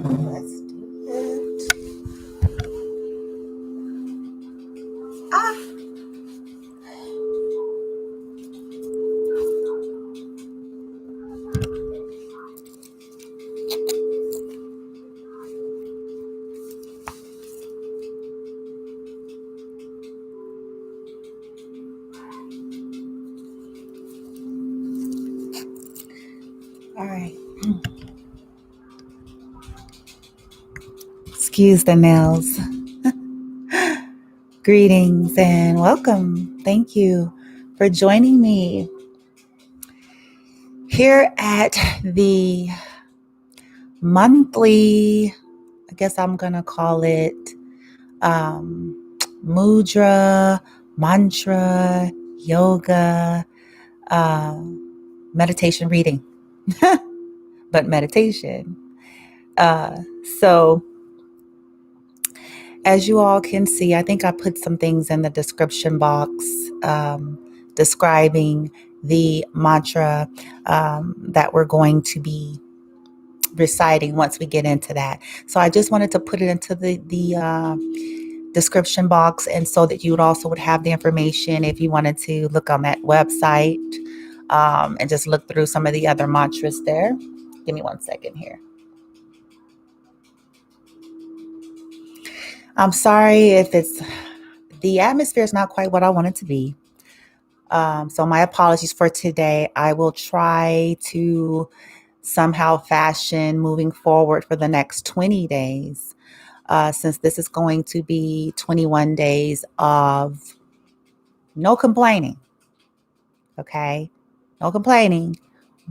Let's do it. Ah. All right. Excuse the nails. Greetings and welcome. Thank you for joining me here at the monthly, I guess I'm going to call it mudra, mantra, yoga, meditation reading, but meditation. So as you all can see, I think I put some things in the description box describing the mantra that we're going to be reciting once we get into that. So I just wanted to put it into the description box, and so that you would have the information if you wanted to look on that website and just look through some of the other mantras there. Give me 1 second here. I'm sorry if the atmosphere is not quite what I want it to be. So my apologies for today. I will try to somehow fashion moving forward for the next 20 days, since this is going to be 21 days of no complaining. Okay? No complaining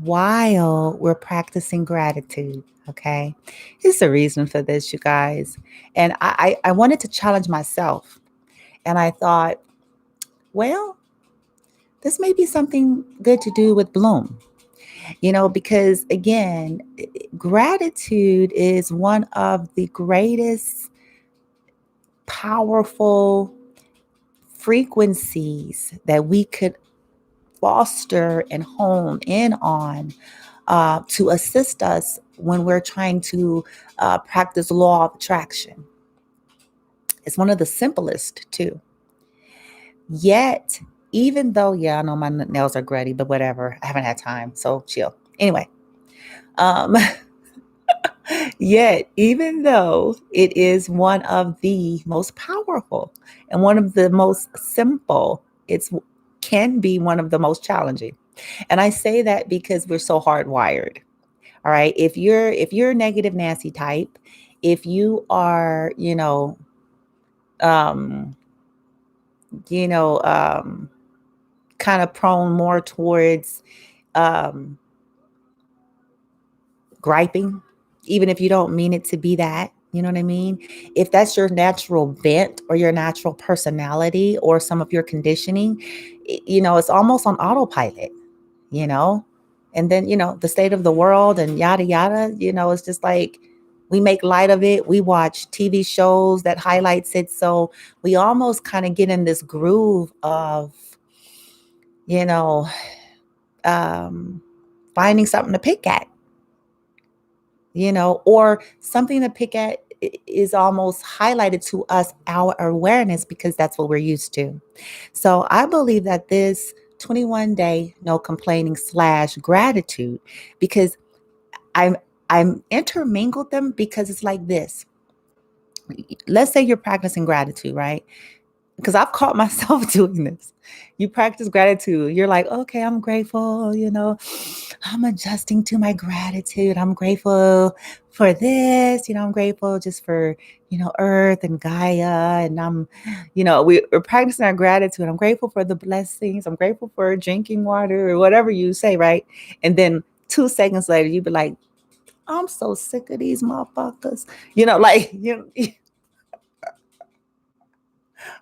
while we're practicing gratitude. Okay? There's a reason for this, you guys. And I wanted to challenge myself. And I thought, well, this may be something good to do with Bloom. Because again, gratitude is one of the greatest powerful frequencies that we could foster and hone in on to assist us when we're trying to practice law of attraction. It's one of the simplest too. Yet, even though, I know my nails are gritty, but whatever, I haven't had time, so chill. Anyway, yet, even though it is one of the most powerful and one of the most simple, it can be one of the most challenging. And I say that because we're so hardwired. All right. If you're a negative Nancy type, if you are, um, you know, um, kind of prone more towards um, griping, even if you don't mean it to be that. You know what I mean? If that's your natural bent or your natural personality or some of your conditioning, it's almost on autopilot, you know? And then, the state of the world and yada, yada, it's just like we make light of it. We watch TV shows that highlights it. So we almost kind of get in this groove of, you know, finding something to pick at, or something to pick at is almost highlighted to us, our awareness, because that's what we're used to. So I believe that this 21-day no complaining / gratitude, because I'm intermingled them, because it's like this. Let's say you're practicing gratitude, right? Because I've caught myself doing this. You practice gratitude. You're like, okay, I'm grateful, I'm adjusting to my gratitude. I'm grateful for this, I'm grateful just for, Earth and Gaia. And we're practicing our gratitude. I'm grateful for the blessings. I'm grateful for drinking water or whatever you say, right? And then 2 seconds later, you'd be like, I'm so sick of these motherfuckers.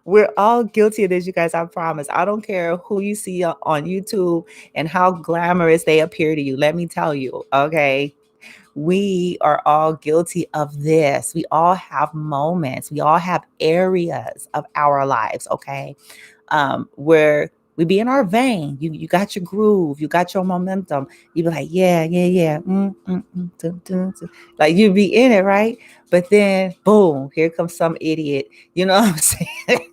We're all guilty of this, you guys. I promise. I don't care who you see on YouTube and how glamorous they appear to you. Let me tell you, okay? We are all guilty of this. We all have moments. We all have areas of our lives, okay? Where We be in our vein. You got your groove. You got your momentum. You be like, yeah, yeah, yeah. Dun, dun, dun. Like you be in it, right? But then, boom, here comes some idiot. You know what I'm saying?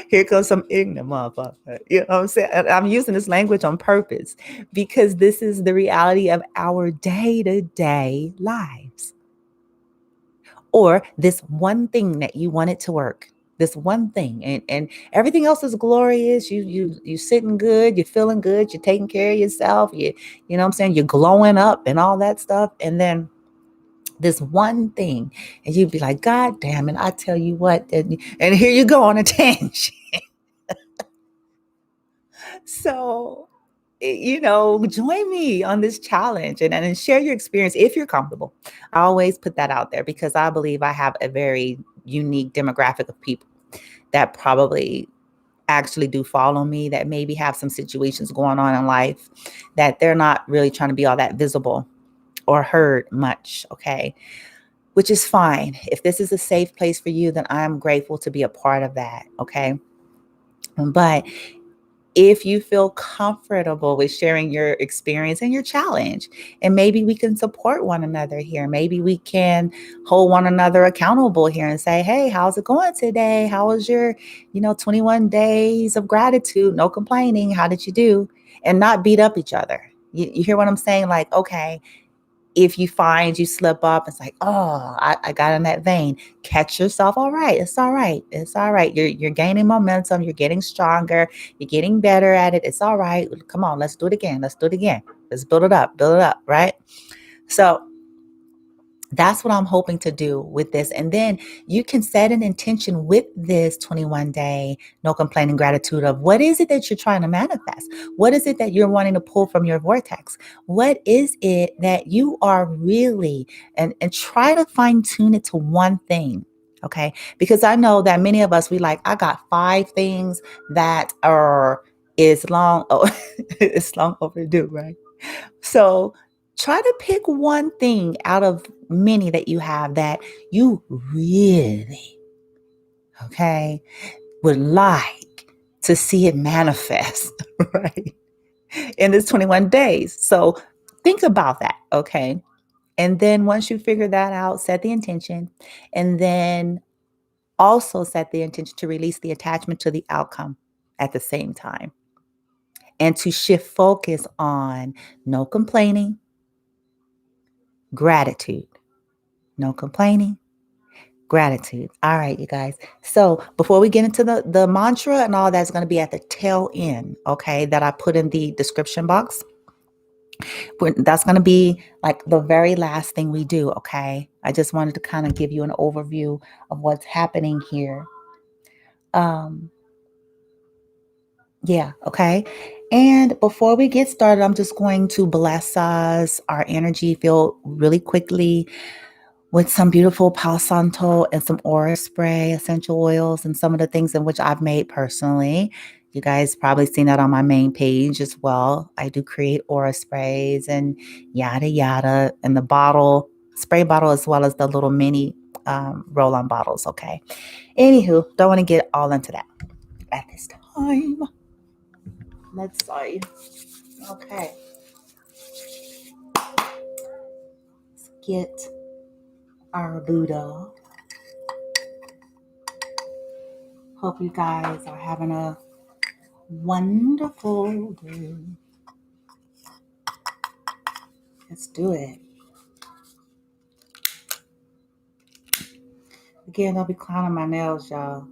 Here comes some ignorant motherfucker. You know what I'm saying? And I'm using this language on purpose because this is the reality of our day-to-day lives. Or this one thing that you wanted to work. This one thing. And everything else is glorious. You sitting good, you're feeling good, you're taking care of yourself, you know what I'm saying? You're glowing up and all that stuff. And then this one thing, and you'd be like, God damn it, I tell you what, and here you go on a tangent. So, join me on this challenge and share your experience if you're comfortable. I always put that out there because I believe I have a very unique demographic of people that probably actually do follow me, that maybe have some situations going on in life that they're not really trying to be all that visible or heard much. Okay. Which is fine. If this is a safe place for you, then I'm grateful to be a part of that. Okay. But if you feel comfortable with sharing your experience and your challenge, and maybe we can support one another here. Maybe we can hold one another accountable here and say, hey, how's it going today? How was your, 21 days of gratitude? No complaining. How did you do? And not beat up each other. You hear what I'm saying? Like, okay, if you find you slip up, it's like, oh, I got in that vein. Catch yourself. All right. It's all right. It's all right. You're gaining momentum. You're getting stronger. You're getting better at it. It's all right. Come on. Let's do it again. Let's do it again. Let's build it up. Build it up. Right. So that's what I'm hoping to do with this. And then you can set an intention with this 21 day, no complaining gratitude of what is it that you're trying to manifest? What is it that you're wanting to pull from your vortex? What is it that you are really, and try to fine tune it to one thing. Okay. Because I know that many of us, I got 5 things that is long, it's long overdue, right? So try to pick one thing out of many that you have that you really, okay, would like to see it manifest, right? In this 21 days. So think about that, okay? And then once you figure that out, set the intention, and then also set the intention to release the attachment to the outcome at the same time, and to shift focus on no complaining, gratitude. No complaining, gratitude. All right, you guys. So before we get into the mantra and all that's going to be at the tail end, okay, that I put in the description box. That's going to be like the very last thing we do, okay? I just wanted to kind of give you an overview of what's happening here. Yeah, okay. And before we get started, I'm just going to bless us, our energy field really quickly with some beautiful Palo Santo and some aura spray, essential oils, and some of the things in which I've made personally. You guys probably seen that on my main page as well. I do create aura sprays and yada yada, and the spray bottle, as well as the little mini roll-on bottles. Okay. Anywho, don't want to get all into that at this time. Let's see. Okay. Let's get our Buddha. Hope you guys are having a wonderful day. Let's do it. Again, I'll be clowning my nails, y'all.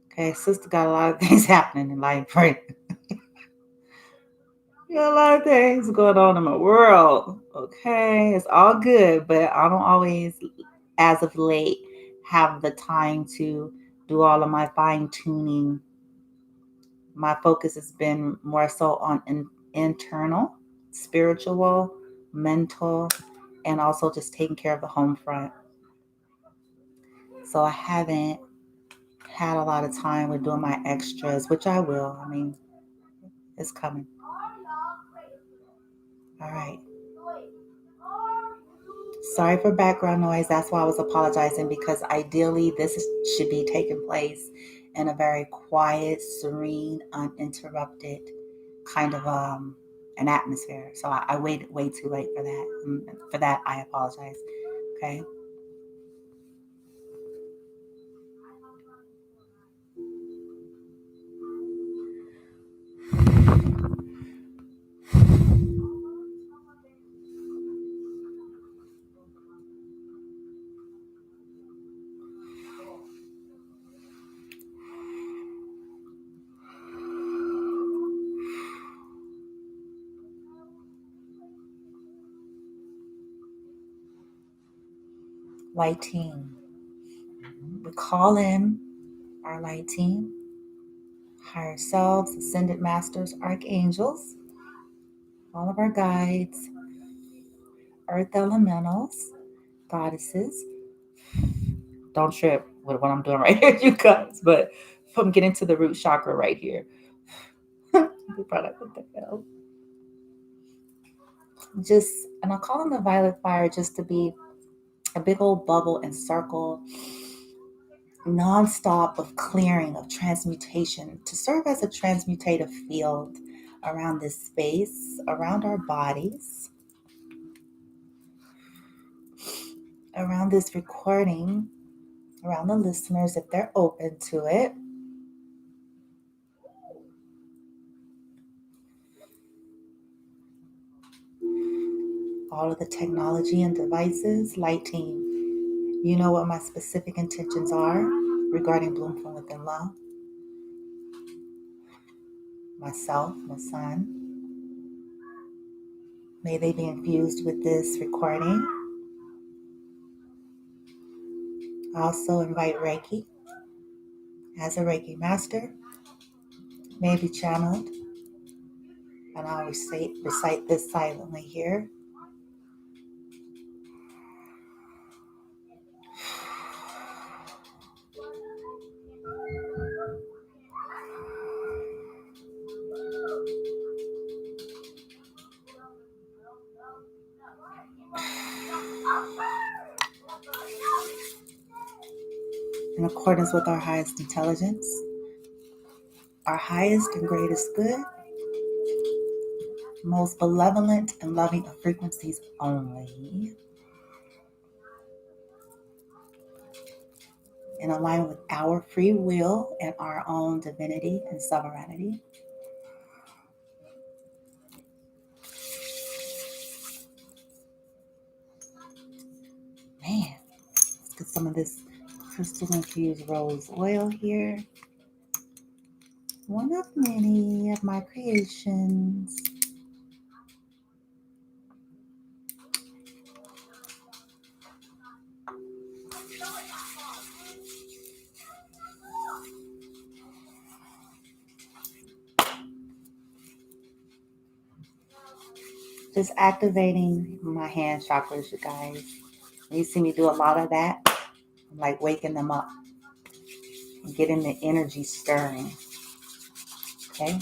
Okay, sister got a lot of things happening in life, right? Got a lot of things going on in my world. Okay, it's all good, but I don't always, as of late, have the time to do all of my fine tuning. My focus has been more so on internal, spiritual, mental, and also just taking care of the home front. So I haven't had a lot of time with doing my extras, which I will. I mean, it's coming. All right. Sorry for background noise. That's why I was apologizing, because ideally should be taking place in a very quiet, serene, uninterrupted kind of an atmosphere. So I waited way too late for that. For that, I apologize. Okay. Light team. We call in our light team, higher selves, ascended masters, archangels, all of our guides, earth elementals, goddesses. Don't trip with what I'm doing right here, you guys, but I'm getting to the root chakra right here. What the hell? And I call in the violet fire just to be a big old bubble and circle, nonstop of clearing, of transmutation, to serve as a transmutative field around this space, around our bodies, around this recording, around the listeners if they're open to it. All of the technology and devices, light team, you know what my specific intentions are regarding Bloom from Within Love. Myself, my son, may they be infused with this recording. I also invite Reiki as a Reiki Master, may be channeled, and I'll recite this silently here. In accordance with our highest intelligence, our highest and greatest good, most benevolent and loving of frequencies only, in alignment with our free will and our own divinity and sovereignty. Man, let's get some of this crystal infused rose oil here. One of many of my creations. Just activating my hand chakras, you guys. You see me do a lot of that. I'm like waking them up and getting the energy stirring. Okay?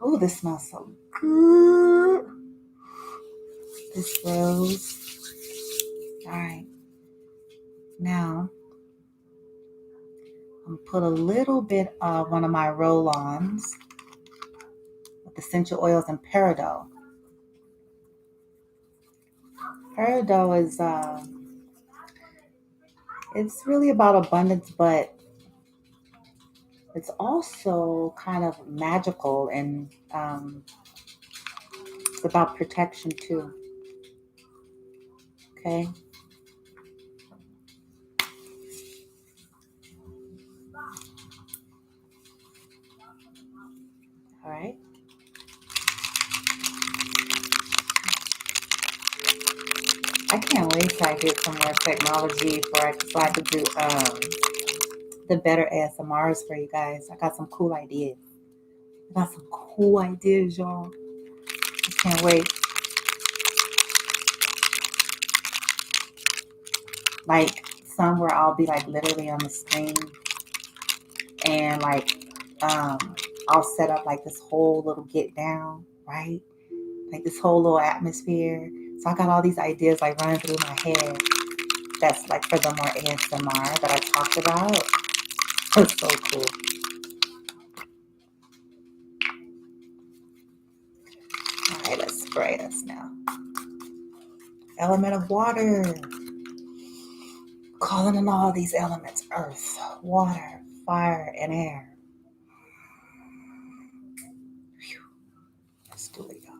Oh, this smells so good. This rose. All right. Now, I'm going to put a little bit of one of my roll-ons with essential oils and peridot. Peridot is, it's really about abundance, but it's also kind of magical, and it's about protection too. Okay? All right. I can't wait till I get some more technology so I could do the better ASMRs for you guys. I got some cool ideas. Y'all. I can't wait. Like some where I'll be like literally on the screen and like I'll set up like this whole little get down, right? Like this whole little atmosphere. So I got all these ideas like running through my head. That's like for the more ASMR that I talked about. It's so cool. All right, let's spray this now. Element of water. Calling in all these elements: earth, water, fire, and air. Whew. Let's do it, y'all.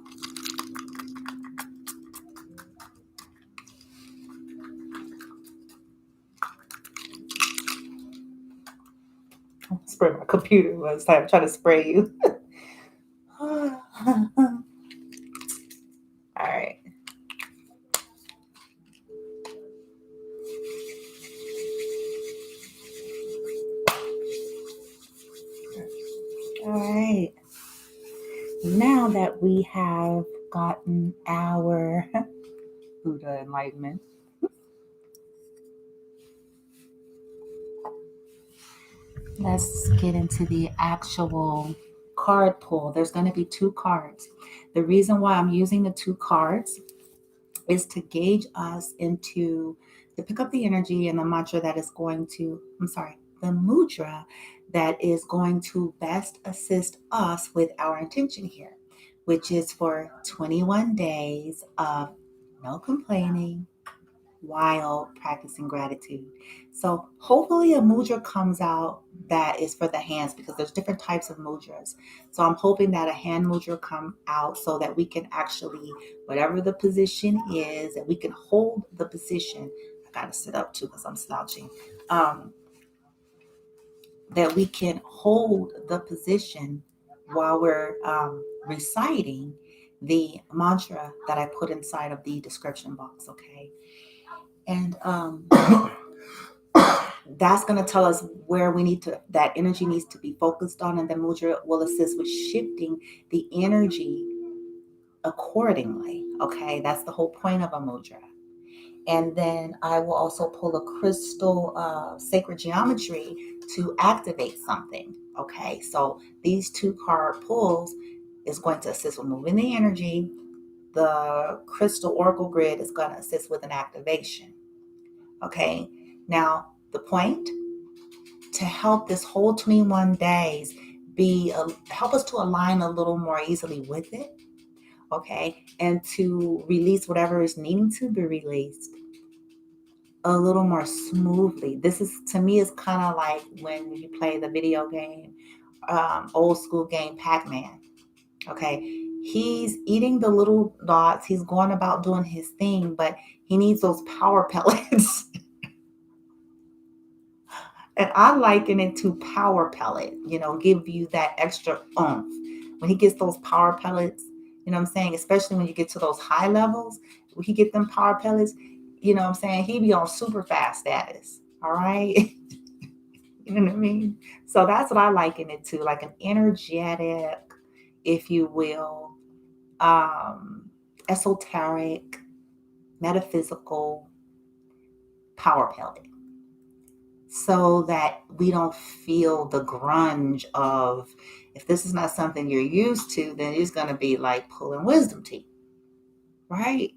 I'm spray my computer was like I'm trying to spray you. All right. All right. Now that we have gotten our Buddha enlightenment, let's get into the actual card pull. There's going to be 2 cards. The reason why I'm using the 2 cards is to gauge us to pick up the energy and the mantra that is going to, the mudra that is going to best assist us with our intention here, which is for 21 days of no complaining while practicing gratitude. So hopefully a mudra comes out that is for the hands, because there's different types of mudras. So I'm hoping that a hand mudra come out so that we can actually, whatever the position is, that we can hold the position. I gotta sit up too because I'm slouching. That we can hold the position while we're reciting the mantra that I put inside of the description box, okay? And that's going to tell us where that energy needs to be focused on, and the mudra will assist with shifting the energy accordingly. Okay, that's the whole point of a mudra. And then I will also pull a crystal sacred geometry to activate something. Okay, so these 2 card pulls is going to assist with moving the energy. The crystal oracle grid is going to assist with an activation. Okay, now the point to help this whole 21 days help us to align a little more easily with it, okay, and to release whatever is needing to be released a little more smoothly. This is, to me, is kind of like when you play the video game, old school game Pac-Man. Okay, he's eating the little dots, he's going about doing his thing, but he needs those power pellets. And I liken it to power pellet, give you that extra oomph. When he gets those power pellets, you know what I'm saying? Especially when you get to those high levels, when he get them power pellets, you know what I'm saying? He be on super fast status. All right. You know what I mean? So that's what I liken it to, like an energetic, if you will, esoteric, metaphysical power pellet. So that we don't feel the grunge of, if this is not something you're used to, then it's going to be like pulling wisdom teeth, right?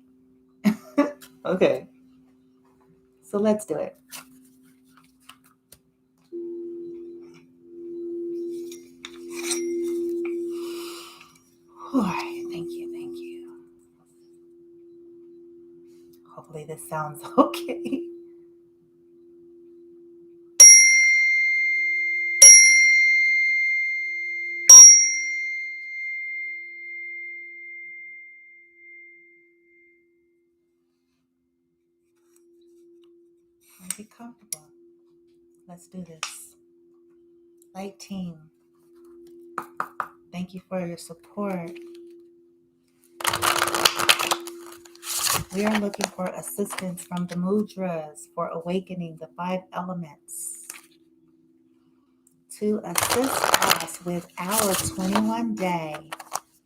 Okay, so let's do it. All right, thank you. Hopefully this sounds okay. Be comfortable. Let's do this. Light team, thank you for your support. We are looking for assistance from the mudras for awakening the 5 elements to assist us with our 21-day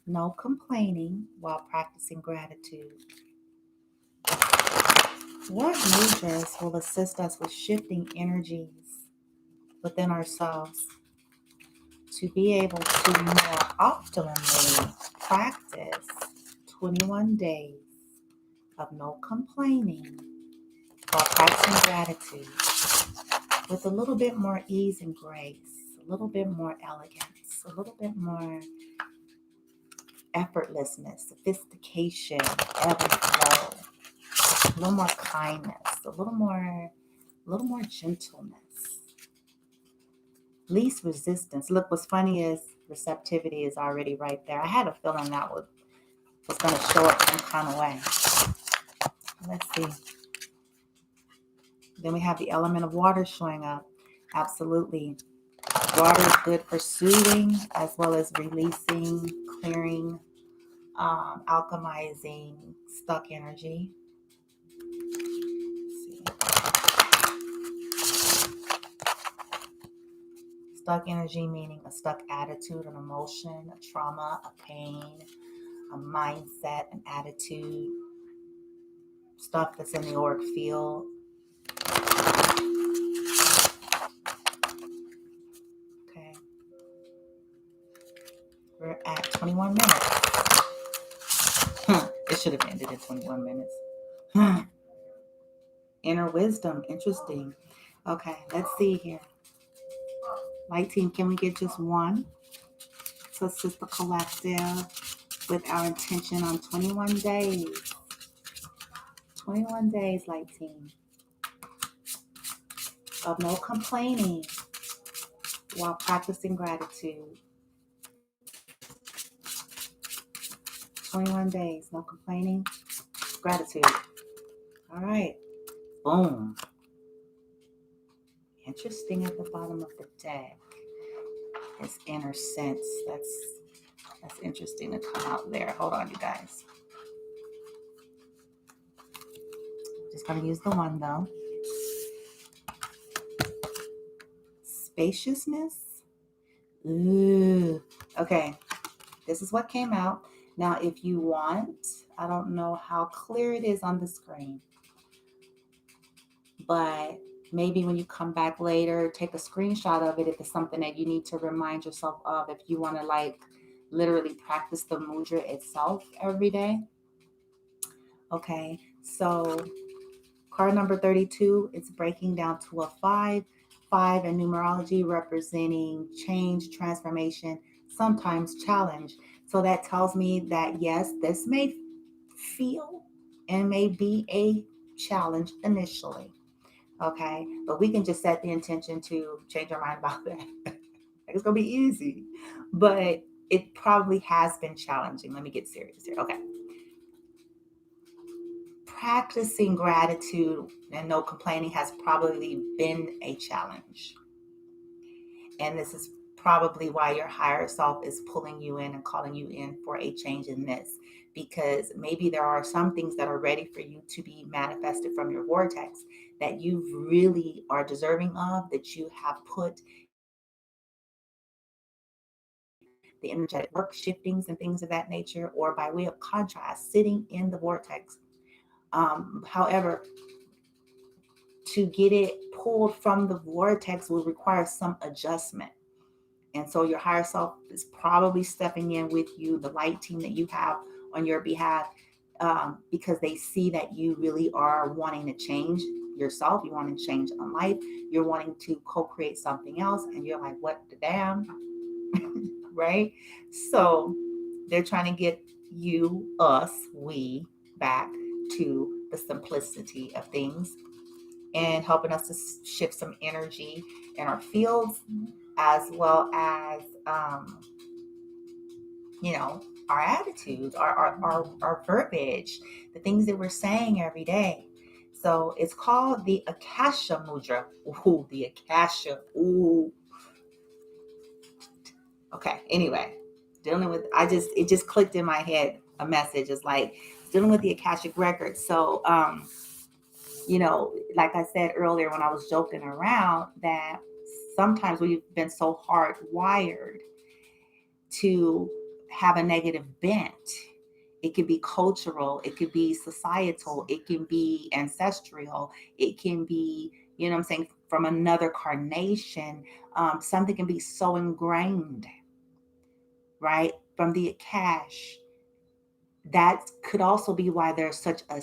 no complaining while practicing gratitude. What mudras will assist us with shifting energies within ourselves to be able to more optimally practice 21 days of no complaining while practicing gratitude with a little bit more ease and grace, a little bit more elegance, a little bit more effortlessness, sophistication, ebb and flow, a little more kindness, a little more gentleness, least resistance. Look, what's funny is receptivity is already right there. I had a feeling that was going to show up some kind of way. Let's see. Then we have the element of water showing up. Absolutely. Water is good for soothing as well as releasing, clearing, alchemizing stuck energy. Stuck energy meaning a stuck attitude, an emotion, a trauma, a pain, a mindset, an attitude, stuff that's in the auric field. Okay. We're at 21 minutes. It should have ended in 21 minutes. Inner wisdom. Interesting. Okay, let's see here. Light team, can we get just one? So it's just the collective with our intention on 21 days. 21 days, light team, of no complaining while practicing gratitude. 21 days, no complaining, gratitude. All right. Boom. Interesting at the bottom of the deck. This inner sense. That's interesting to come out there. Hold on, you guys. Just going to use the one, though. Spaciousness. Ooh. Okay. This is what came out. Now, if you want, I don't know how clear it is on the screen, but maybe when you come back later, take a screenshot of it if it's something that you need to remind yourself of, if you want to like literally practice the mudra itself every day. Okay, so card number 32, it's breaking down to a 5. 5 in numerology representing change, transformation, sometimes challenge. So that tells me that yes, this may feel and may be a challenge initially. Okay, but we can just set the intention to change our mind about that. It's gonna be easy, but it probably has been challenging. Let me get serious here. Okay. Practicing gratitude and no complaining has probably been a challenge. And this is probably why your higher self is pulling you in and calling you in for a change in this. Because maybe there are some things that are ready for you to be manifested from your vortex that you really are deserving of, that you have put the energetic work shiftings and things of that nature, or by way of contrast, sitting in the vortex. However, to get it pulled from the vortex will require some adjustment. And so your higher self is probably stepping in with you, the light team that you have on your behalf, because they see that you really are wanting to change yourself. You want to change on life. You're wanting to co-create something else. And you're like, what the damn? Right? So they're trying to get you, us, we back to the simplicity of things and helping us to shift some energy in our fields, as well as, our attitudes, our verbiage, the things that we're saying every day. So it's called the Akasha Mudra. Ooh, the Akasha. Ooh. Okay. Anyway, it just clicked in my head. A message is like dealing with the Akashic records. So, like I said earlier when I was joking around, that sometimes we've been so hardwired to have a negative bent. It could be cultural, it could be societal, it can be ancestral, it can be, I'm saying, from another carnation. Something can be so ingrained, right? From the Akash, that could also be why there's such a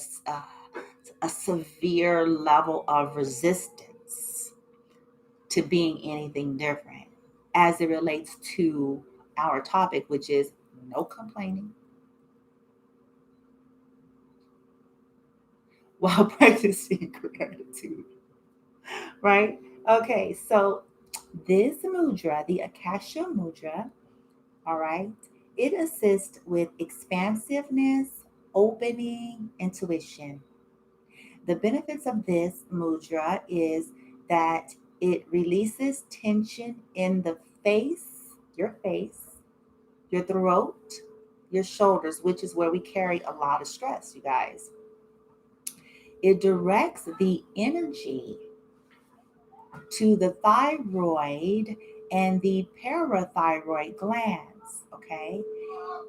severe level of resistance to being anything different as it relates to our topic, which is no complaining while practicing gratitude, right? Okay, so this mudra, the Akasha mudra, all right, it assists with expansiveness, opening, intuition. The benefits of this mudra is that it releases tension in the face, your throat, your shoulders, which is where we carry a lot of stress, you guys. It directs the energy to the thyroid and the parathyroid glands, okay?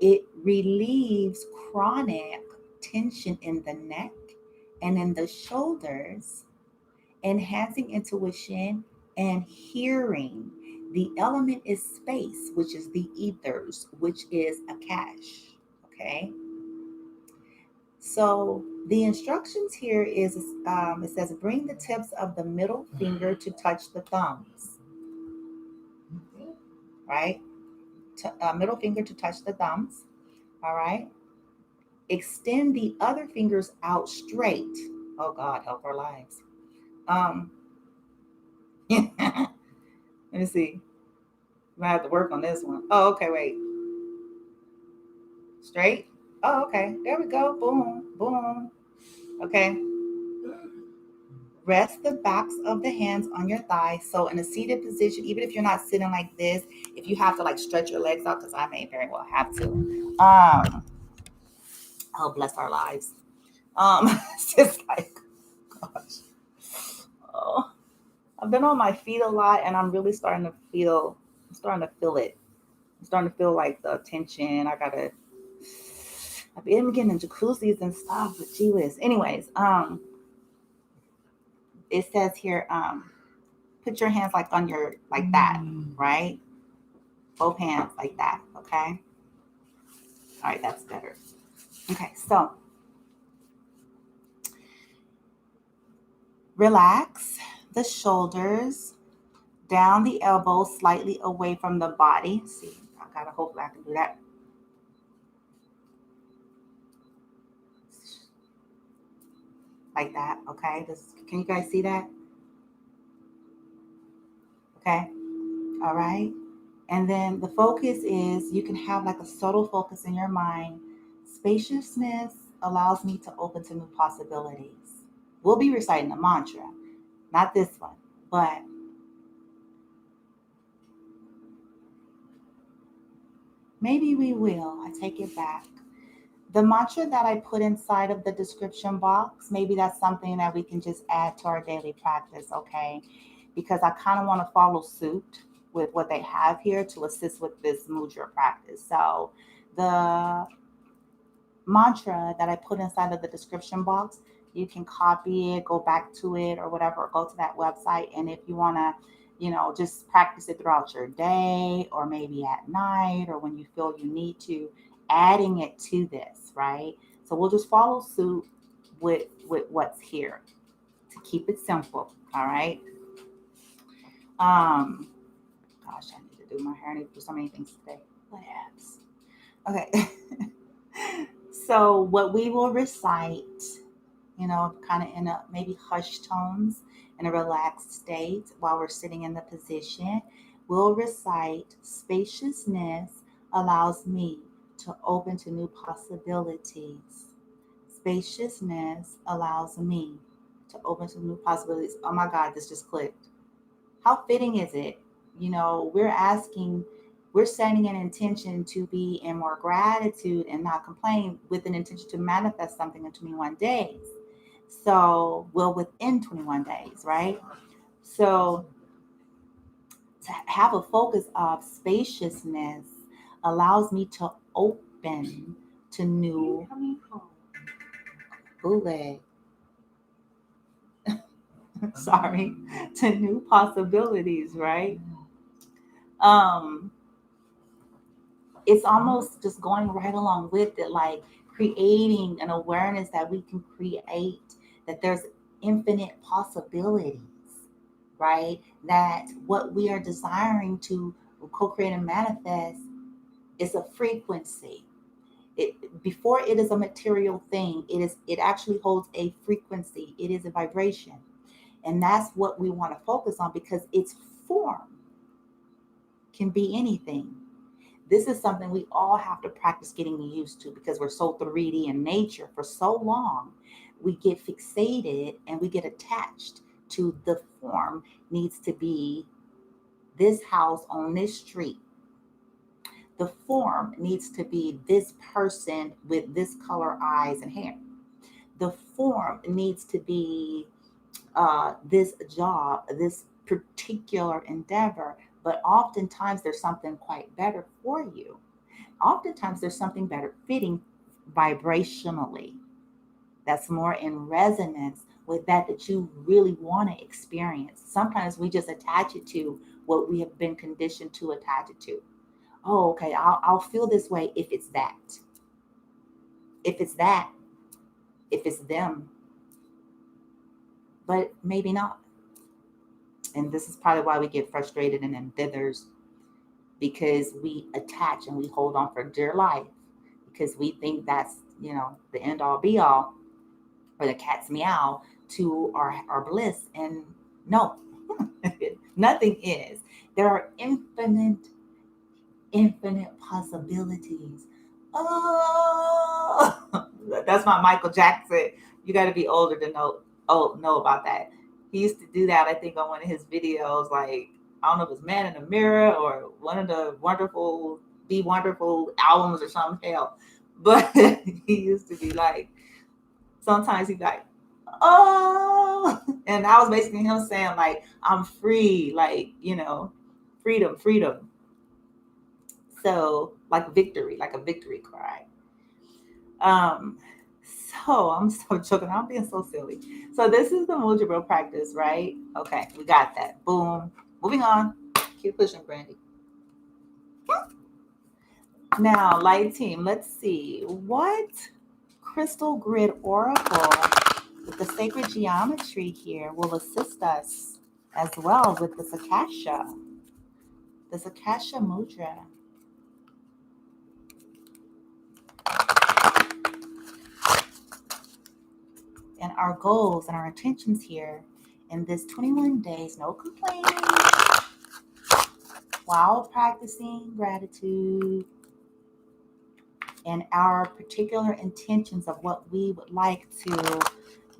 It relieves chronic tension in the neck and in the shoulders, enhancing intuition and hearing. The element is space, which is the ethers, which is Akash. Okay. So the instructions here is it says bring the tips of the middle finger to touch the thumbs, right? Middle finger to touch the thumbs. All right. Extend the other fingers out straight. Oh God, help our lives. Um, let me see. I have to work on this one. Oh, okay, wait. Straight. Oh, okay. There we go. Boom, boom. Okay. Rest the backs of the hands on your thighs. So in a seated position, even if you're not sitting like this, if you have to like stretch your legs out, because I may very well have to. Oh, bless our lives. It's just like, gosh. Oh, I've been on my feet a lot, and I'm really starting to feel. I'm starting to feel it. I'm starting to feel like the tension. I've been getting in jacuzzis and stuff, but gee whiz. Anyways, it says here, put your hands like on your like that, right? Both hands like that, okay? All right, that's better. Okay, so relax the shoulders, down the elbows, slightly away from the body. Let's see, I gotta hopefully I can do that. Like that, okay? Can you guys see that? Okay, all right. And then the focus is you can have like a subtle focus in your mind. Spaciousness allows me to open to new possibilities. We'll be reciting a mantra, not this one, but maybe we will. I take it back. The mantra that I put inside of the description box, maybe that's something that we can just add to our daily practice, okay? Because I kind of want to follow suit with what they have here to assist with this mudra practice. So the mantra that I put inside of the description box, you can copy it, go back to it or whatever, or go to that website. And if you want to, just practice it throughout your day or maybe at night or when you feel you need to, adding it to this, right? So we'll just follow suit with what's here to keep it simple. All right. Gosh, I need to do my hair. I need to do so many things today. What else? Okay. So what we will recite, kind of in a maybe hushed tones in a relaxed state while we're sitting in the position, we'll recite spaciousness allows me to open to new possibilities. Spaciousness allows me to open to new possibilities. Oh my God, this just clicked. How fitting is it? We're setting an intention to be in more gratitude and not complain with an intention to manifest something in 21 days. So, within 21 days, right? So, to have a focus of spaciousness allows me to open to new bootleg. Sorry, to new possibilities, right? Um, it's almost just going right along with it, like creating an awareness that we can create, that there's infinite possibilities, right? That what we are desiring to co-create and manifest is a frequency. Before it is a material thing, it actually holds a frequency. It is a vibration. And that's what we want to focus on, because its form can be anything. This is something we all have to practice getting used to, because we're so 3D in nature for so long. We get fixated and we get attached to the form needs to be this house on this street. The form needs to be this person with this color eyes and hair. The form needs to be this job, this particular endeavor. But oftentimes there's something quite better for you. Oftentimes there's something better fitting vibrationally, that's more in resonance with that you really want to experience. Sometimes we just attach it to what we have been conditioned to attach it to. Oh, okay, I'll feel this way if it's that. If it's that, if it's them. But maybe not. And this is probably why we get frustrated and then dithers, because we attach and we hold on for dear life, because we think that's, the end all be all, or the cat's meow to our bliss. And no, nothing is. There are infinite possibilities. Oh, that's my Michael Jackson. You got to be older to know about that. He used to do that, I think, on one of his videos. Like, I don't know if it was Man in the Mirror or one of the Be Wonderful albums or something. Hell, but he used to be like, sometimes he'd be like, oh, and that was basically him saying, like, I'm free, like, freedom. So, like victory, like a victory cry. Um, so I'm so joking. I'm being so silly. So this is the Mudra practice, right? Okay, we got that. Boom. Moving on. Keep pushing, Brandy. Now, light team, let's see. What crystal grid oracle with the sacred geometry here will assist us as well with this Akasha Mudra. And our goals and our intentions here in this 21 days, no complaining, while practicing gratitude, and our particular intentions of what we would like to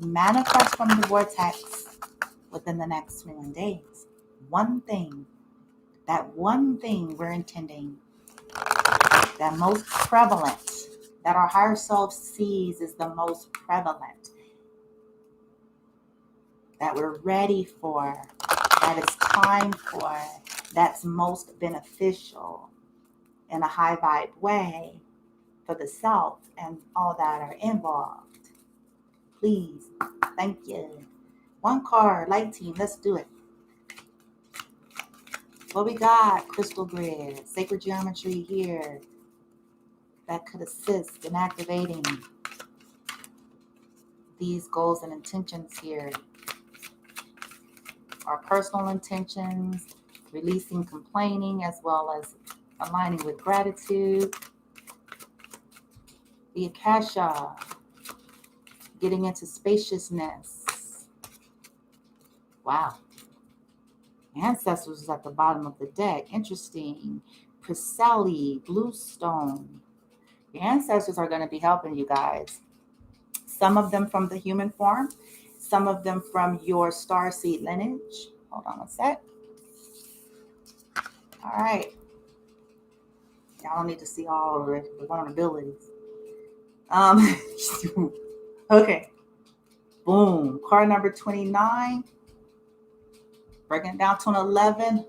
manifest from the vortex within the next 21 days. That one thing we're intending, that most prevalent, that our higher self sees is the most prevalent, that we're ready for, that it's time for, that's most beneficial in a high vibe way for the self and all that are involved. Please, thank you. One card, light team, let's do it. What we got? Crystal grid, sacred geometry here that could assist in activating these goals and intentions here. Our personal intentions, releasing complaining, as well as aligning with gratitude. The Akasha, getting into spaciousness. Wow. Ancestors is at the bottom of the deck. Interesting. Priscilla, Bluestone. The ancestors are going to be helping you guys. Some of them from the human form, some of them from your starseed lineage. Hold on a sec. All right. Y'all don't need to see all of the vulnerabilities. Okay. Boom. Card number 29. Breaking it down to an 11.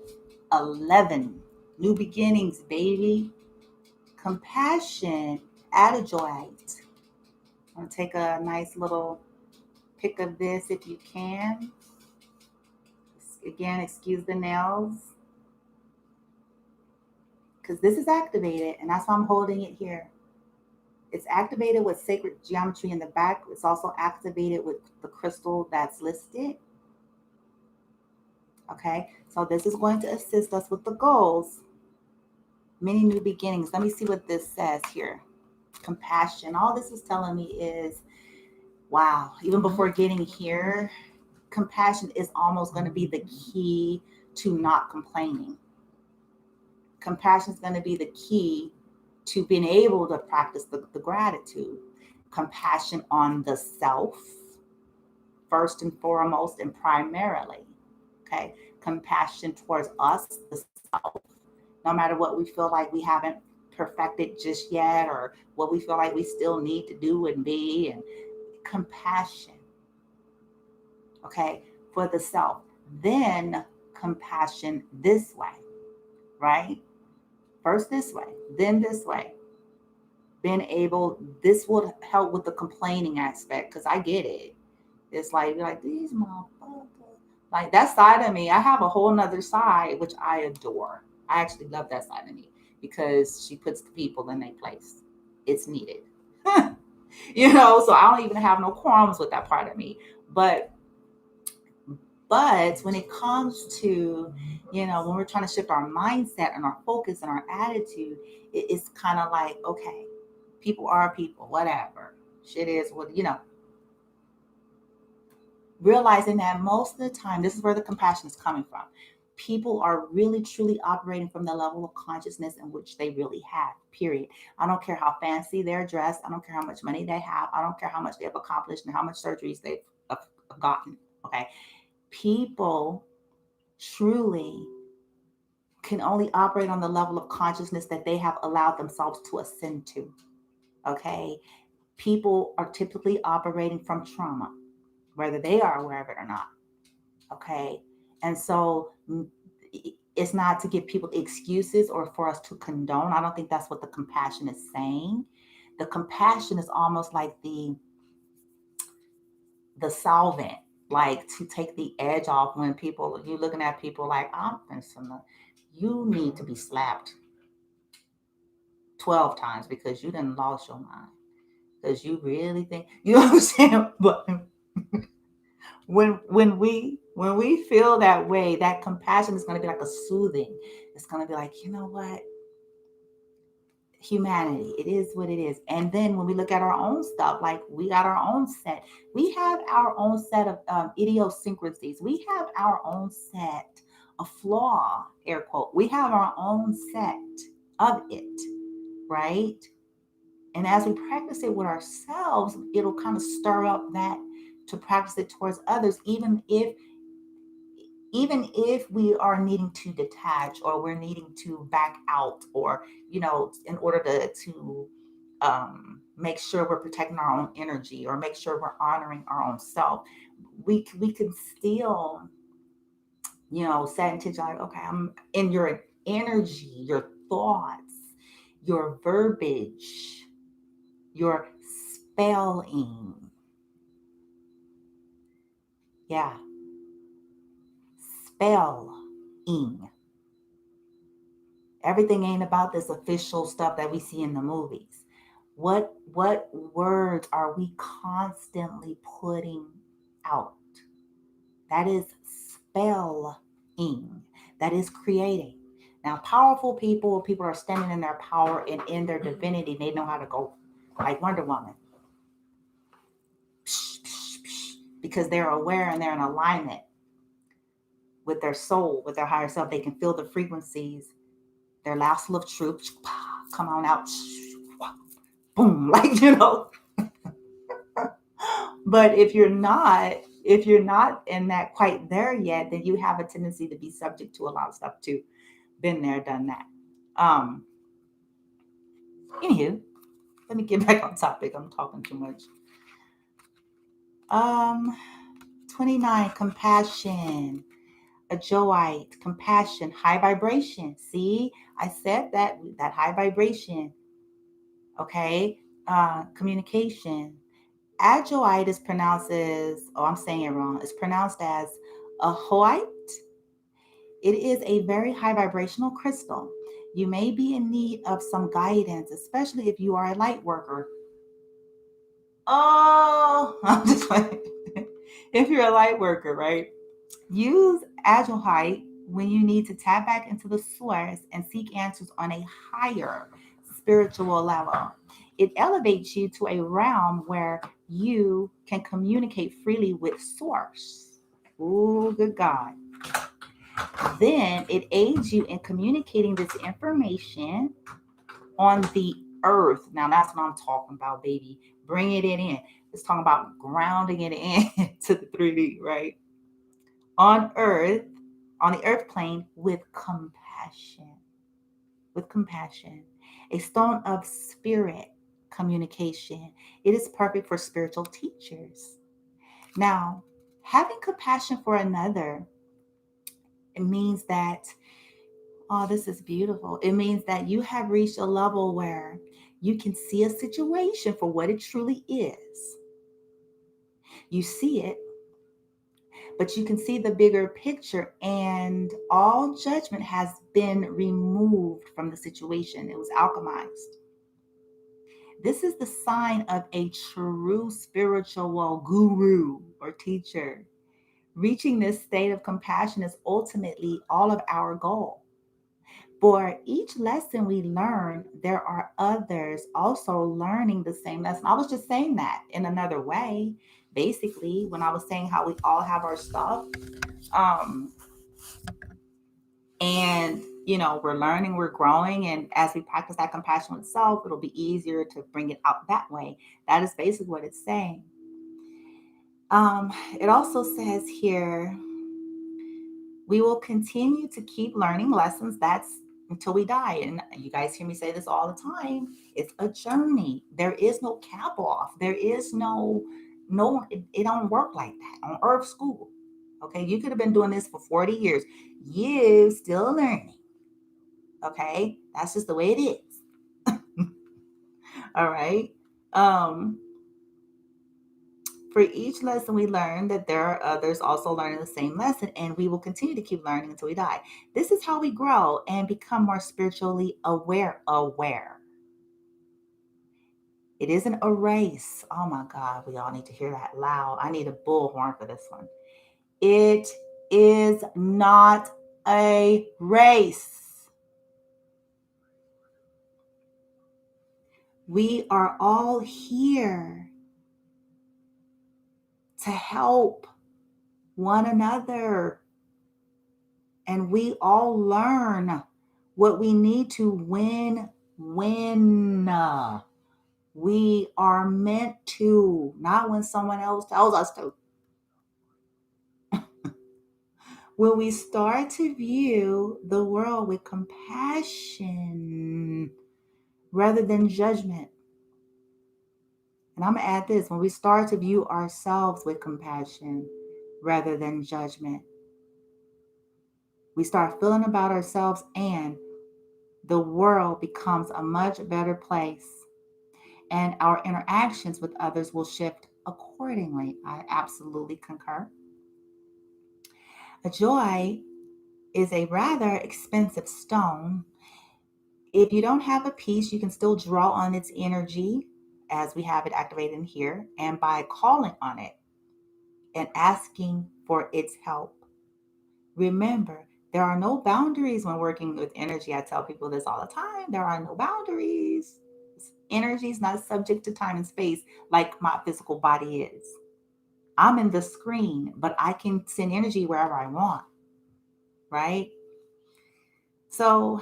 11. New beginnings, baby. Compassion, adagioite. I'm going to take a nice little pic of this if you can. Again, excuse the nails, because this is activated, and that's why I'm holding it here. It's activated with sacred geometry in the back. It's also activated with the crystal that's listed. Okay, so this is going to assist us with the goals. Many new beginnings. Let me see what this says here. Compassion. All this is telling me is, wow, even before getting here, compassion is almost going to be the key to not complaining. Compassion is going to be the key to being able to practice the gratitude. Compassion on the self, first and foremost and primarily. Okay, compassion towards us, the self, no matter what we feel like we haven't perfected just yet, or what we feel like we still need to do and be, and compassion, okay, for the self. Then compassion this way, right? First this way, then this way. Being able, this will help with the complaining aspect, because I get it. It's like, you're like, these motherfuckers. Like that side of me, I have a whole nother side, which I adore. I actually love that side of me because she puts the people in their place. It's needed. So I don't even have no qualms with that part of me. But when it comes to, when we're trying to shift our mindset and our focus and our attitude, it's kind of like, okay, people are people, whatever. Shit is what, realizing that most of the time, this is where the compassion is coming from. People are really truly operating from the level of consciousness in which they really have, period. I don't care how fancy they're dressed. I don't care how much money they have. I don't care how much they've accomplished and how much surgeries they've gotten. Okay. People truly can only operate on the level of consciousness that they have allowed themselves to ascend to. Okay. People are typically operating from trauma, whether they are aware of it or not. Okay. And so it's not to give people excuses or for us to condone. I don't think that's what the compassion is saying. The compassion is almost like the solvent, like to take the edge off when you're looking at people like, you need to be slapped 12 times because you didn't lost your mind. Because you really think, you know what I'm saying? But when we feel that way, that compassion is going to be like a soothing. It's going to be like, you know what? Humanity, it is what it is. And then when we look at our own stuff, like we got our own set, we have our own set of idiosyncrasies, we have our own set of flaw, air quote, we have our own set of it, right? And as we practice it with ourselves, it'll kind of stir up that to practice it towards others, even if we are needing to detach, or we're needing to back out, or in order to make sure we're protecting our own energy, or make sure we're honoring our own self, we can still set intention like, okay, I'm in your energy, your thoughts, your verbiage, your spelling. Yeah, spelling. Everything ain't about this official stuff that we see in the movies. What words are we constantly putting out? That is spelling. That is creating. Now, powerful people are standing in their power and in their divinity. They know how to go like Wonder Woman. Because they're aware and they're in alignment with their soul, with their higher self. They can feel the frequencies, their lasso of truth come on out, boom, like But if you're not in that quite there yet, then you have a tendency to be subject to a lot of stuff too. Been there, done that. Anywho, let me get back on topic. I'm talking too much. 29, compassion. A joyite, compassion, high vibration. See, I said that high vibration. Okay, communication. Ajoite is pronounced as, I'm saying it wrong. It's pronounced as a hoite. It is a very high vibrational crystal. You may be in need of some guidance, especially if you are a light worker. Oh, I'm just like, if you're a light worker, right? Use agile height when you need to tap back into the source and seek answers on a higher spiritual level. It elevates you to a realm where you can communicate freely with source. Oh, good God. Then it aids you in communicating this information on the earth. Now that's what I'm talking about, baby. Bringing it in. It's talking about grounding it in to the 3D, right? On earth, on the earth plane with compassion. With compassion. A stone of spirit communication. It is perfect for spiritual teachers. Now, having compassion for another, it means that, oh, this is beautiful. It means that you have reached a level where you can see a situation for what it truly is. You see it, but you can see the bigger picture, and all judgment has been removed from the situation. It was alchemized. This is the sign of a true spiritual guru or teacher. Reaching this state of compassion is ultimately all of our goal. For each lesson we learn, there are others also learning the same lesson. I was just saying that in another way. Basically, when I was saying how we all have our stuff, um, and we're learning, we're growing, and as we practice that compassion with self, it'll be easier to bring it out that way. That is basically what it's saying. It also says here, we will continue to keep learning lessons. That's until we die. And you guys hear me say this all the time. It's a journey. There is no cap off. There is no, it don't work like that on Earth School. Okay. You could have been doing this for 40 years. You still learning. Okay. That's just the way it is. All right. Um, For each lesson we learn, that there are others also learning the same lesson, and we will continue to keep learning until we die. This is how we grow and become more spiritually aware. It isn't a race. Oh my God, we all need to hear that loud. I need a bullhorn for this one. It is not a race. We are all here to help one another. And we all learn what we need to win. We are meant to, not when someone else tells us to. When we start to view the world with compassion rather than judgment. And I'm going to add this, when we start to view ourselves with compassion rather than judgment, we start feeling about ourselves, and the world becomes a much better place. And our interactions with others will shift accordingly. I absolutely concur. A joy is a rather expensive stone. If you don't have a piece, you can still draw on its energy as we have it activated in here, and by calling on it and asking for its help. Remember, there are no boundaries when working with energy. I tell people this all the time. There are no boundaries. Energy is not subject to time and space like my physical body is. I'm in the screen, but I can send energy wherever I want, right? So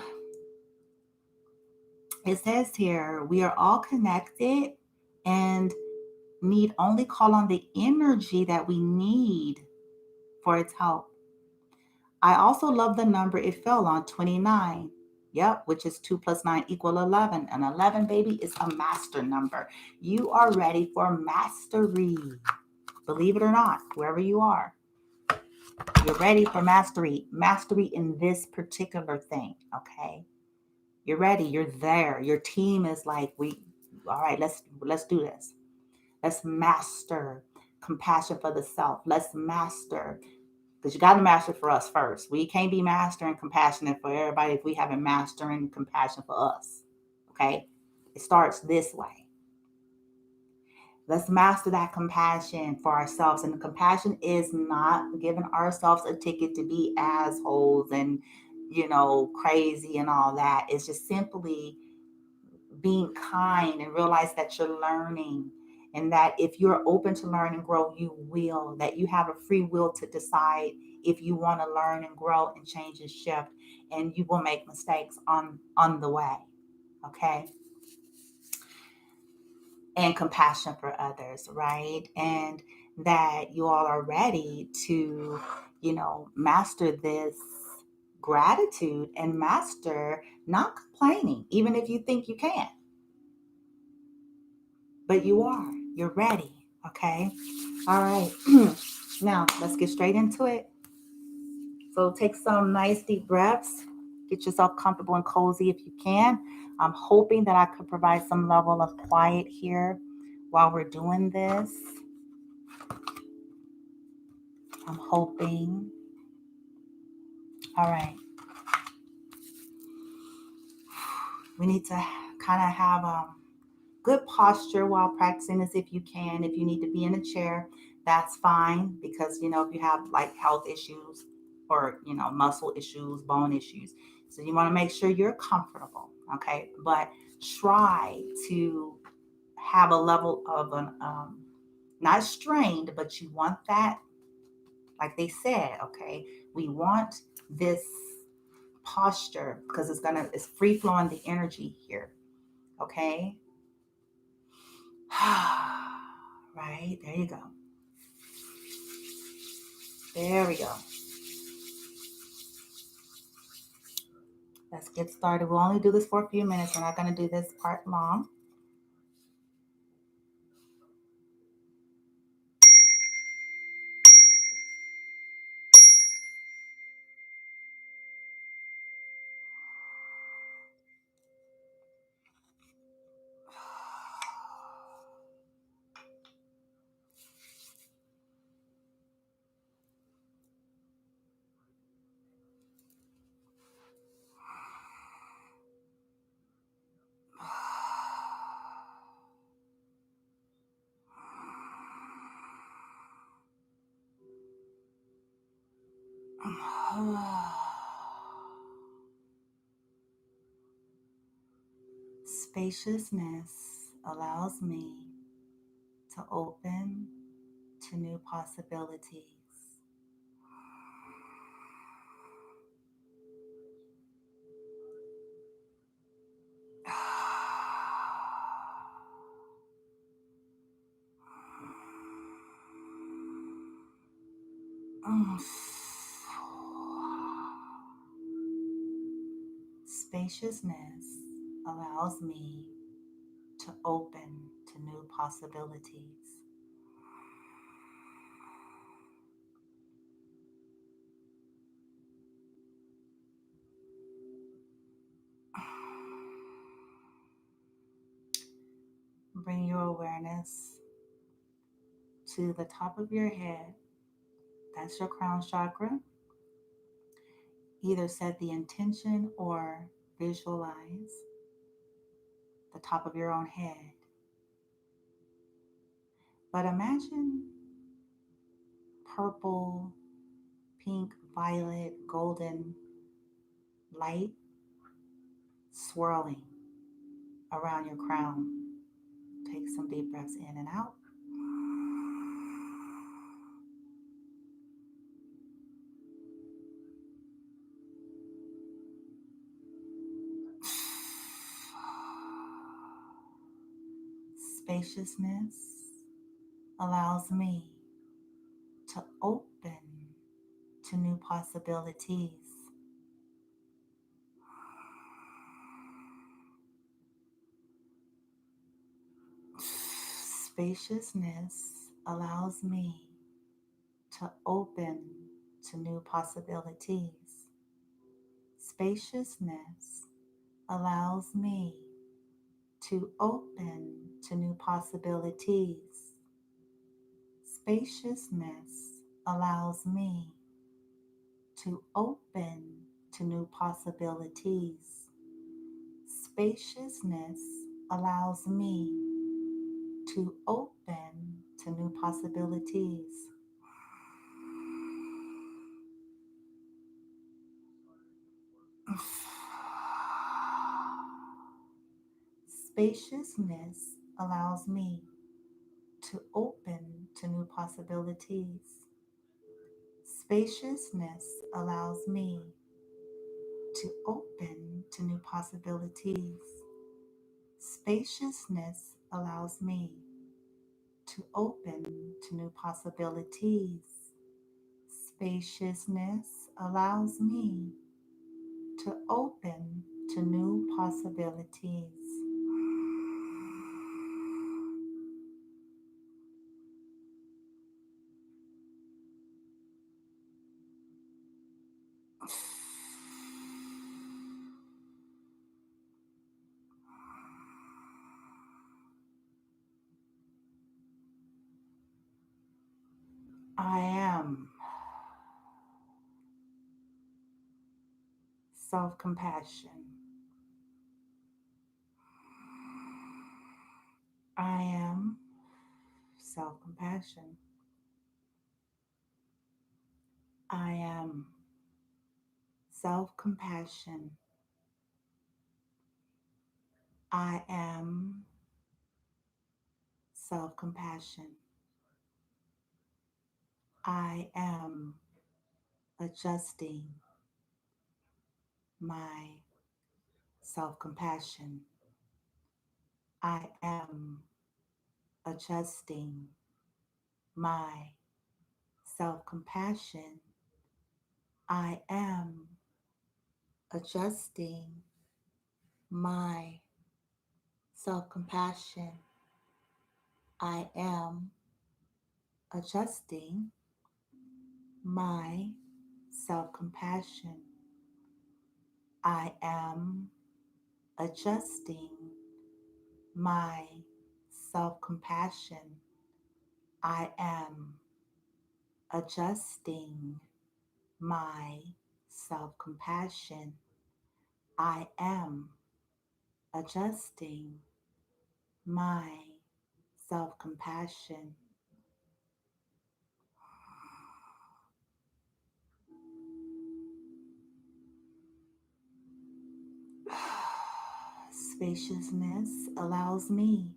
it says here, we are all connected and need only call on the energy that we need for its help. I also love the number it fell on, 29. Yep, which is 2 plus 9 equal 11. And 11, baby, is a master number. You are ready for mastery. Believe it or not, whoever you are, you're ready for mastery. Mastery in this particular thing, okay? You're ready. You're there. Your team is like, all right, let's do this. Let's master compassion for the self. Let's master, because you got to master for us first. We can't be mastering compassion for everybody if we haven't mastering compassion for us. Okay? It starts this way. Let's master that compassion for ourselves. And the compassion is not giving ourselves a ticket to be assholes and, crazy and all that. It's just simply being kind and realize that you're learning, and that if you're open to learn and grow, you will, that you have a free will to decide if you want to learn and grow and change and shift, and you will make mistakes on the way. Okay. And compassion for others, right? And that you all are ready to, master this gratitude and master not complaining, even if you think you can't. But you're ready. Okay. All right. Now let's get straight into it. So take some nice deep breaths. Get yourself comfortable and cozy if you can. I'm hoping that I could provide some level of quiet here while we're doing this. I'm hoping. All right. We need to kind of have good posture while practicing this if you can. If you need to be in a chair, that's fine, because, if you have like health issues or, muscle issues, bone issues. So you want to make sure you're comfortable. Okay. But try to have a level of not strained, but you want that, like they said, okay, we want this posture because it's free flowing the energy here. Okay. Right, there you go. There we go. Let's get started. We'll only do this for a few minutes. We're not going to do this part long. Spaciousness allows me to open to new possibilities. Spaciousness allows me to open to new possibilities. Bring your awareness to the top of your head. That's your crown chakra. Either set the intention or visualize the top of your own head. But imagine purple, pink, violet, golden light swirling around your crown. Take some deep breaths in and out. Spaciousness allows me to open to new possibilities. Spaciousness allows me to open to new possibilities. Spaciousness allows me to open to new possibilities. Spaciousness allows me to open to new possibilities. Spaciousness allows me to open to new possibilities. Spaciousness allows me to open to new possibilities. Spaciousness allows me to open to new possibilities. Spaciousness allows me to open to new possibilities. Spaciousness allows me to open to new possibilities. I am self-compassion. I am self-compassion. I am self-compassion. I am self-compassion. I am adjusting my self-compassion. I am adjusting my self-compassion. I am adjusting my self-compassion. I am adjusting my self-compassion. I am adjusting my self-compassion. I am adjusting my self-compassion. I am adjusting my self-compassion. Spaciousness allows me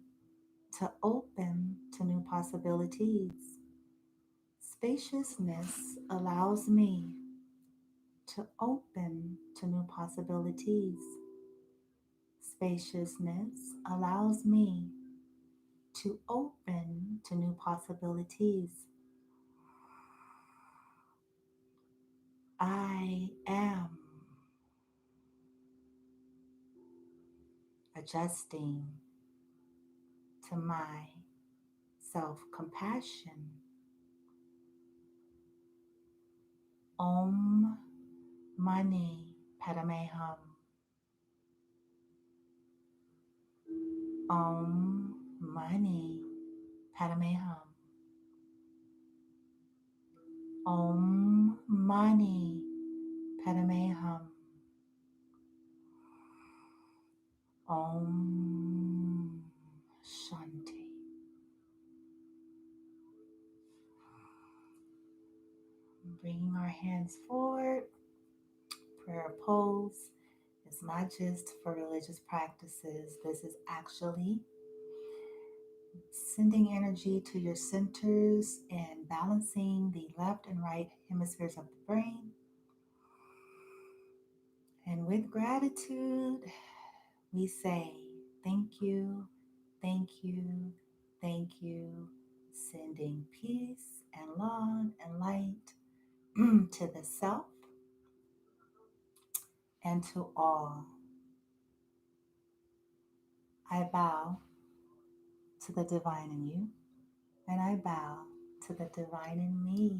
to open to new possibilities. Spaciousness allows me to open to new possibilities. Spaciousness allows me to open to new possibilities. I am adjusting to my self-compassion. Om Mani Padme Hum. Om Mani Padme Hum. Om Mani Padme Hum. Om Shanti. Bringing our hands forward. Prayer pose is not just for religious practices. This is actually sending energy to your centers and balancing the left and right hemispheres of the brain. And with gratitude, we say thank you, thank you, thank you, sending peace and love and light to the self and to all. I bow to the divine in you, and I bow to the divine in me.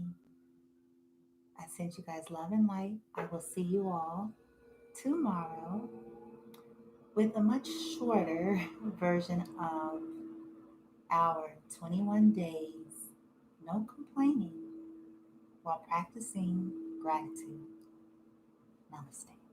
I send you guys love and light. I will see you all tomorrow with a much shorter version of our 21 days, no complaining, while practicing gratitude. Namaste.